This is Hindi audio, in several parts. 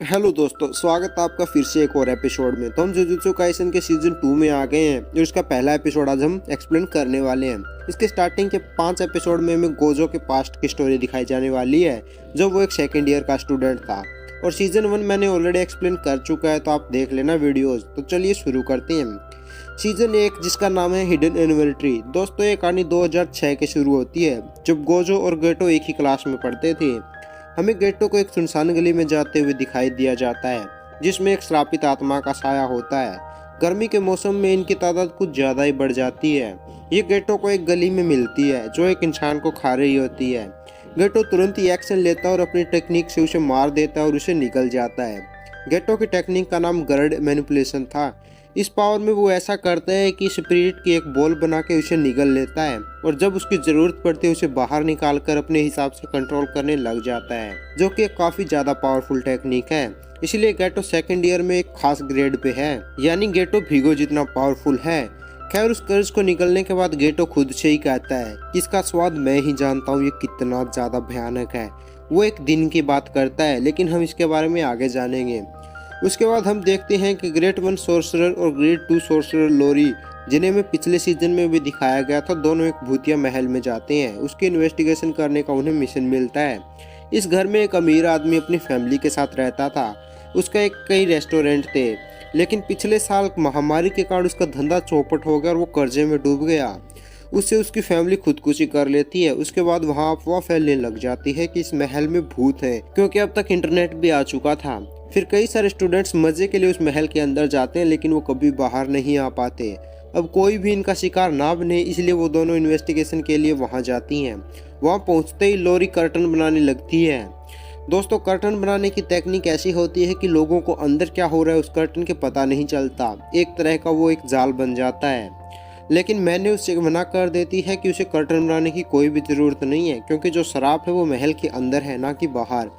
हेलो दोस्तों, स्वागत है आपका फिर से एक और एपिसोड में। तो हम जुजुत्सु काइसन के सीजन 2 में आ गए हैं और इसका पहला एपिसोड आज हम एक्सप्लेन करने वाले हैं। इसके स्टार्टिंग के 5 एपिसोड में हमें गोजो के पास्ट की स्टोरी दिखाई जाने वाली है, जब वो एक सेकेंड ईयर का स्टूडेंट था। और सीजन 1 मैंने ऑलरेडी एक्सप्लेन कर चुका है, तो आप देख लेना वीडियोज। तो चलिए शुरू करते हैं। सीजन 1 जिसका नाम है हिडन इन्वेंट्री। दोस्तों ये कहानी 2006 के शुरू होती है, जब गोजो और गेटो एक ही क्लास में पढ़ते थे। हमें गेटो को एक सुनसान गली में जाते हुए दिखाई दिया जाता है, जिसमें एक श्रापित आत्मा का साया होता है। गर्मी के मौसम में इनकी तादाद कुछ ज़्यादा ही बढ़ जाती है। ये गेटो को एक गली में मिलती है जो एक इंसान को खा रही होती है। गेटो तुरंत ही एक्शन लेता है और अपनी टेक्निक से उसे मार देता है और उसे निकल जाता है। गेटो की टेक्निक का नाम गर्ड मैनिपुलेशन था। इस पावर में वो ऐसा करता है कि स्पिरिट की एक बॉल बना के उसे निगल लेता है, और जब उसकी जरूरत पड़ती है उसे बाहर निकाल कर अपने हिसाब से कंट्रोल करने लग जाता है, जो कि काफी ज्यादा पावरफुल टेक्निक है। इसलिए गेटो सेकंड ईयर में एक खास ग्रेड पे है, यानी गेटो भीगो जितना पावरफुल है। खैर उस कर्ज को निकलने के बाद गेटो खुद से ही कहता है कि इसका स्वाद मैं ही जानता हूँ, ये कितना ज्यादा भयानक है। वो एक दिन की बात करता है, लेकिन हम इसके बारे में आगे जानेंगे। उसके बाद हम देखते हैं कि ग्रेड 1 सोर्सरर और ग्रेड 2 सोर्सरर लोरी, जिन्हें हमें पिछले सीजन में भी दिखाया गया था, दोनों एक भूतिया महल में जाते हैं। उसकी इन्वेस्टिगेशन करने का उन्हें मिशन मिलता है। इस घर में एक अमीर आदमी अपनी फैमिली के साथ रहता था। उसका कई रेस्टोरेंट थे, लेकिन पिछले साल महामारी के कारण उसका धंधा चौपट हो गया और वो कर्जे में डूब गया। उससे उसकी फैमिली खुदकुशी कर लेती है। उसके बाद वहाँ अफवाह फैलने लग जाती है कि इस महल में भूत है, क्योंकि अब तक इंटरनेट भी आ चुका था। फिर कई सारे स्टूडेंट्स मजे के लिए उस महल के अंदर जाते हैं, लेकिन वो कभी बाहर नहीं आ पाते। अब कोई भी इनका शिकार ना बने, इसलिए वो दोनों इन्वेस्टिगेशन के लिए वहाँ जाती हैं। वहाँ पहुँचते ही लोरी कर्टन बनाने लगती है। दोस्तों कर्टन बनाने की टेक्निक ऐसी होती है कि लोगों को अंदर क्या हो रहा है उस कर्टन के पता नहीं चलता। एक तरह का वो एक जाल बन जाता है, लेकिन मैंने उससे मना कर देती है कि उसे कर्टन बनाने की कोई भी ज़रूरत नहीं है, क्योंकि जो शराब है वो महल के अंदर है, ना कि बाहर।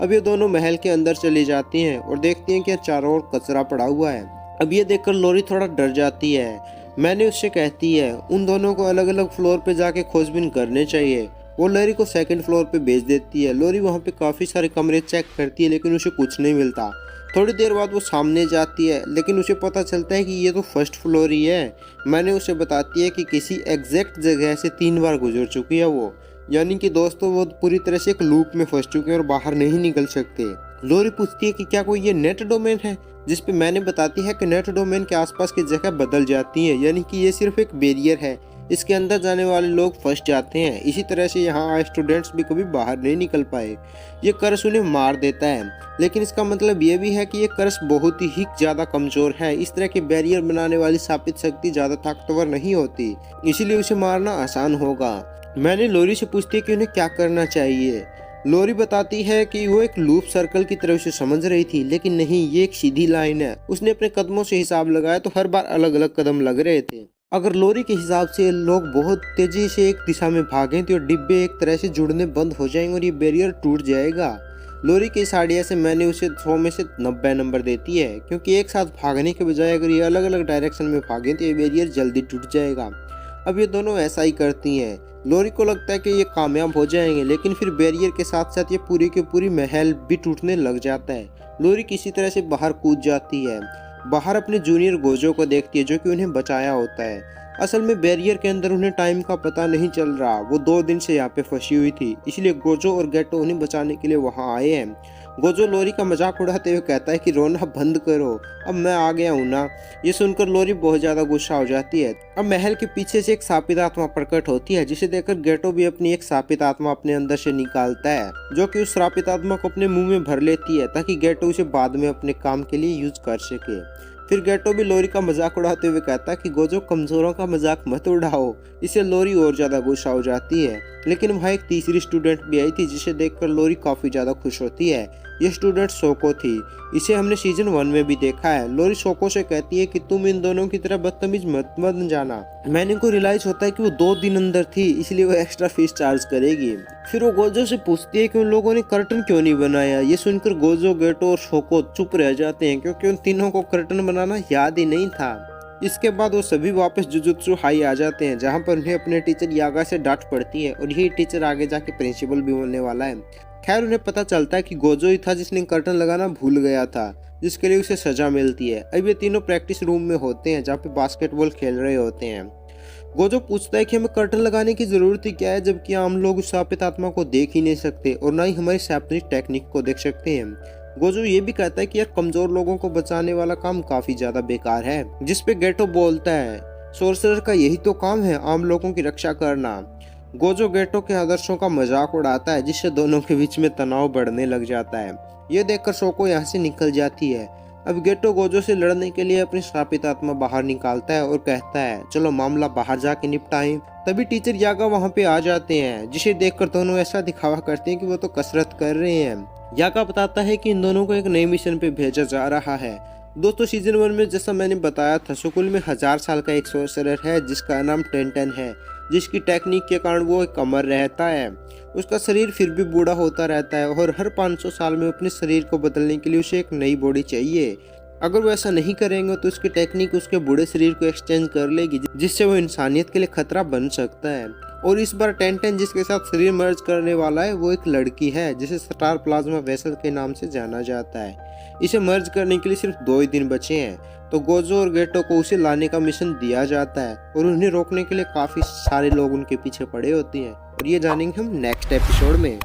अब ये दोनों महल के अंदर चली जाती हैं और देखती हैं कि चारों ओर कचरा पड़ा हुआ है। अब ये देखकर लोरी थोड़ा डर जाती है। मैंने उससे कहती है उन दोनों को अलग अलग फ्लोर पे जाके खोजबीन करने चाहिए। वो लोरी को सेकंड फ्लोर पे भेज देती है। लोरी वहाँ पे काफ़ी सारे कमरे चेक करती है, लेकिन उसे कुछ नहीं मिलता। थोड़ी देर बाद वो सामने जाती है, लेकिन उसे पता चलता है कि ये तो फर्स्ट फ्लोर ही है। मैंने उसे बताती है कि किसी एग्जैक्ट जगह से 3 बार गुजर चुकी है वो, यानी कि दोस्तों वो पूरी तरह से एक लूप में फंस चुके हैं और बाहर नहीं निकल सकते। लोरी पूछती है कि क्या कोई ये नेट डोमेन है, जिस पे मैंने बताती है कि नेट डोमेन के आसपास की जगह बदल जाती है, यानी कि ये सिर्फ एक बैरियर है, इसके अंदर जाने वाले लोग फंस जाते हैं। इसी तरह से यहाँ आए स्टूडेंट्स भी कभी बाहर नहीं निकल पाए। ये कर्स उन्हें मार देता है, लेकिन इसका मतलब ये भी है कि ये कर्स बहुत ही ज़्यादा कमज़ोर है। इस तरह के बैरियर बनाने वाली शापित शक्ति ज़्यादा ताकतवर नहीं होती, इसीलिए उसे मारना आसान होगा। मैंने लोरी से पूछती है कि उन्हें क्या करना चाहिए। लोरी बताती है कि वो एक लूप सर्कल की तरह से समझ रही थी, लेकिन नहीं, ये एक सीधी लाइन है। उसने अपने कदमों से हिसाब लगाया तो हर बार अलग अलग कदम लग रहे थे। अगर लोरी के हिसाब से लोग बहुत तेजी से एक दिशा में भागें तो डिब्बे एक तरह से जुड़ने बंद हो जाएंगे और ये बैरियर टूट जाएगा। लोरी के इस आइडिया से मैंने उसे 100 में से 90 नंबर देती है, क्योंकि एक साथ भागने के बजाय अगर ये अलग अलग डायरेक्शन में भागें तो ये बैरियर जल्दी टूट जाएगा। अब ये दोनों ऐसा ही करती हैं। लोरी को लगता है कि ये कामयाब हो जाएंगे, लेकिन फिर बैरियर के साथ साथ ये पूरी की पूरी महल भी टूटने लग जाता है। लोरी किसी तरह से बाहर कूद जाती है। बाहर अपने जूनियर गोजो को देखती है, जो कि उन्हें बचाया होता है। असल में बैरियर के अंदर उन्हें टाइम का पता नहीं चल रहा। वो 2 दिन से यहाँ पे फंसी हुई थी, इसलिए गोजो और गेटो उन्हें बचाने के लिए वहाँ आए हैं। गोजो लोरी का मजाक उड़ाते हुए कहता है कि रोना बंद करो, अब मैं आ गया हूँ ना। ये सुनकर लोरी बहुत ज्यादा गुस्सा हो जाती है। अब महल के पीछे से एक शापित आत्मा प्रकट होती है, जिसे देखकर गेटो भी अपनी एक शापित आत्मा अपने अंदर से निकालता है, जो कि उस शापित आत्मा को अपने मुंह में भर लेती है, ताकि गेटो उसे बाद में अपने काम के लिए यूज कर सके। फिर गेटो भी लोरी का मजाक उड़ाते हुए कहता है कि गोजो कमजोरों का मजाक मत उड़ाओ। इससे लोरी और ज्यादा गुस्सा हो जाती है। लेकिन वहाँ एक तीसरी स्टूडेंट भी आई थी, जिसे देखकर लोरी काफी ज्यादा खुश होती है। ये स्टूडेंट सोको थी। इसे हमने सीजन 1 में भी देखा है। लोरी सोको से कहती है कि तुम इन दोनों की तरह बदतमीज मत बन जाना। मैंने को रियलाइज होता है कि वो 2 दिन अंदर थी, इसलिए वो एक्स्ट्रा फीस चार्ज करेगी। फिर वो गोजो से पूछती है कि उन लोगों ने कर्टन क्यों नहीं बनाया। ये सुनकर गोजो, गेटो और सोको चुप रह जाते हैं, क्योंकि उन तीनों को कर्टन बनाना याद ही नहीं था। इसके बाद वो सभी वापस जुजुत्सु हाई आ जाते हैं, जहाँ पर उन्हें अपने टीचर यागा से डांट पड़ती है, और यही टीचर आगे जाके प्रिंसिपल भी बनने वाला है। खैर उन्हें पता चलता है कि गोजो ही था जिसने कर्टन लगाना भूल गया था, जिसके लिए उसे सजा मिलती है। अब ये तीनों प्रैक्टिस रूम में होते हैं जहाँ पे बास्केटबॉल खेल रहे होते हैं। गोजो पूछता है कि हमें कर्टन लगाने की जरूरत ही क्या है, जबकि आम लोग उस शापित आत्मा को देख ही नहीं सकते और ना ही हमारी शापित टेक्निक को देख सकते हैं। गोजो ये भी कहता है कि यार कमजोर लोगों को बचाने वाला काम काफी ज्यादा बेकार है, जिसपे गेटो बोलता है सोर्सरर का यही तो काम है, आम लोगों की रक्षा करना। गोजो गेटो के आदर्शों का मजाक उड़ाता है, जिससे दोनों के बीच में तनाव बढ़ने लग जाता है। ये देखकर शोको यहाँ से निकल जाती है। अब गेटो गोजो से लड़ने के लिए अपनी श्रापित आत्मा बाहर निकालता है और कहता है चलो मामला बाहर जाके निपटाएं। तभी टीचर यागा वहाँ पे आ जाते हैं, जिसे देखकर दोनों ऐसा दिखावा करते हैं कि वो तो कसरत कर रहे हैं। यागा बताता है कि इन दोनों को एक नए मिशन पे भेजा जा रहा है। दोस्तों सीजन 1 में जैसा मैंने बताया था, सुकुल में 1000 साल का एक सोर्सरर है जिसका नाम टेंटन है, जिसकी टेक्निक के कारण वो एक अमर रहता है। उसका शरीर फिर भी बूढ़ा होता रहता है और हर 500 साल में अपने शरीर को बदलने के लिए उसे एक नई बॉडी चाहिए। अगर वो ऐसा नहीं करेंगे तो उसकी टेक्निक उसके बूढ़े शरीर को एक्सचेंज कर लेगी, जिससे वो इंसानियत के लिए खतरा बन सकता है। और इस बार टेंटन जिसके साथ शरीर मर्ज करने वाला है वो एक लड़की है, जिसे स्टार प्लाज्मा वेसल के नाम से जाना जाता है। इसे मर्ज करने के लिए सिर्फ 2 ही दिन बचे हैं, तो गोजो और गेटो को उसे लाने का मिशन दिया जाता है और उन्हें रोकने के लिए काफी सारे लोग उनके पीछे पड़े होते हैं। और ये जानेंगे हम नेक्स्ट एपिसोड में।